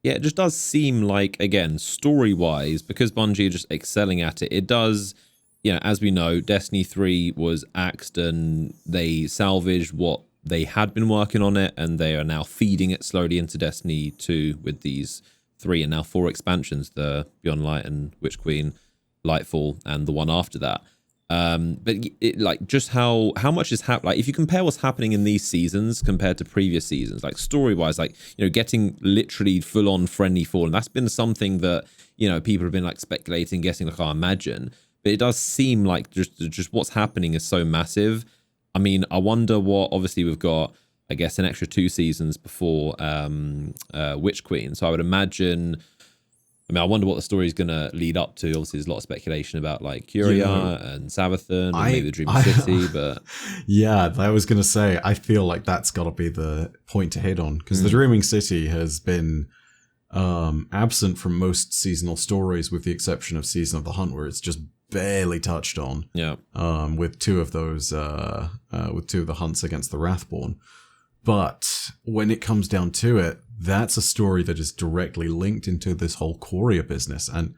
Yeah, it just does seem like, again, story-wise, because Bungie are just excelling at it, it does, as we know, Destiny 3 was axed and they salvaged what they had been working on it, and they are now feeding it slowly into Destiny 2 with these 3 and now 4 expansions, the Beyond Light and Witch Queen, Lightfall, and the one after that. But like just how much is happening, like if you compare what's happening in these seasons compared to previous seasons, like story wise, like getting literally full on friendly fallen, that's been something that people have been like speculating, guessing, like, I imagine, but it does seem like just what's happening is so massive. I mean, I wonder what, obviously we've got, I guess, an extra 2 seasons before Witch Queen, so I would imagine, I wonder what the story is going to lead up to. Obviously, there's a lot of speculation about like Curia and Savathun and maybe the Dreaming City, but yeah, I was going to say, I feel like that's got to be the point to hit on, because the Dreaming City has been absent from most seasonal stories, with the exception of Season of the Hunt, where it's just barely touched on. Yeah, with 2 of those, with 2 of the hunts against the Wrathborn. But when it comes down to it, that's a story that is directly linked into this whole Courier business. And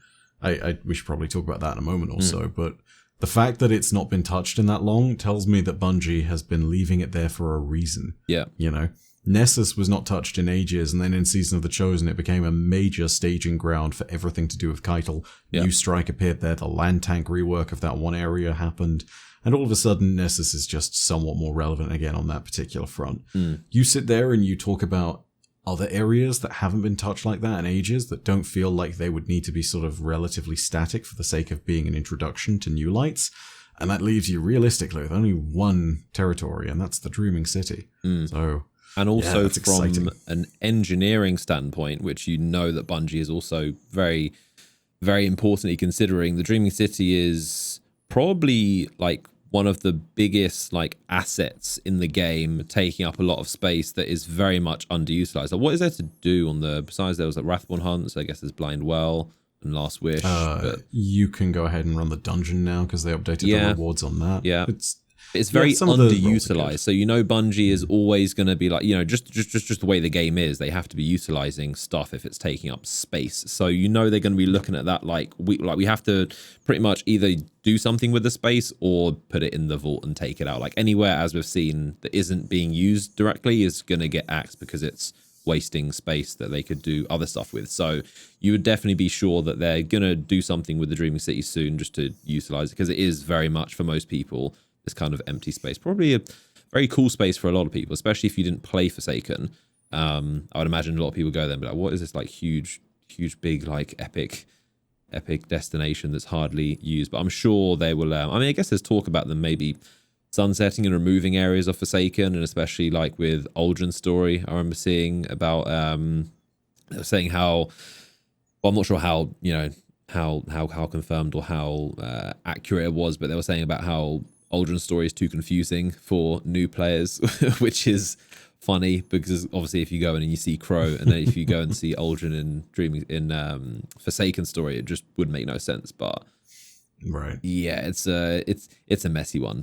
we should probably talk about that in a moment or so. But the fact that it's not been touched in that long tells me that Bungie has been leaving it there for a reason. Yeah. Nessus was not touched in ages, and then in Season of the Chosen, it became a major staging ground for everything to do with Keitel. New Strike appeared there, the land tank rework of that one area happened, and all of a sudden, Nessus is just somewhat more relevant again on that particular front. You sit there and you talk about other areas that haven't been touched like that in ages, that don't feel like they would need to be sort of relatively static for the sake of being an introduction to new lights, and that leaves you realistically with only one territory, and that's the Dreaming City. So... And also from exciting. An engineering standpoint, which that Bungie is also very, very importantly considering, the Dreaming City is probably like one of the biggest like assets in the game, taking up a lot of space that is very much underutilized. So what is there to do on besides there was like Wrathborn hunts, I guess there's Blind Well and Last Wish. But you can go ahead and run the dungeon now because they updated the rewards on that. Yeah. It's very underutilized. So Bungie is always going to be like, just the way the game is, they have to be utilizing stuff if it's taking up space. So they're going to be looking at that like we have to pretty much either do something with the space or put it in the vault and take it out. Like anywhere, as we've seen, that isn't being used directly is going to get axed because it's wasting space that they could do other stuff with. So you would definitely be sure that they're going to do something with the Dreaming City soon just to utilize it, because it is very much, for most people, this kind of empty space. Probably a very cool space for a lot of people, especially if you didn't play Forsaken. I would imagine a lot of people go there and be like, what is this like huge, big, like epic destination that's hardly used? But I'm sure they will. I guess there's talk about them maybe sunsetting and removing areas of Forsaken, and especially like with Aldrin's story. I remember seeing about they were saying how, well, I'm not sure how how confirmed or how accurate it was, but they were saying about how Aldrin's story is too confusing for new players, which is funny because obviously if you go in and you see Crow, and then if you go and see Aldrin in Forsaken story, it just would make no sense. But right, yeah, it's a messy one.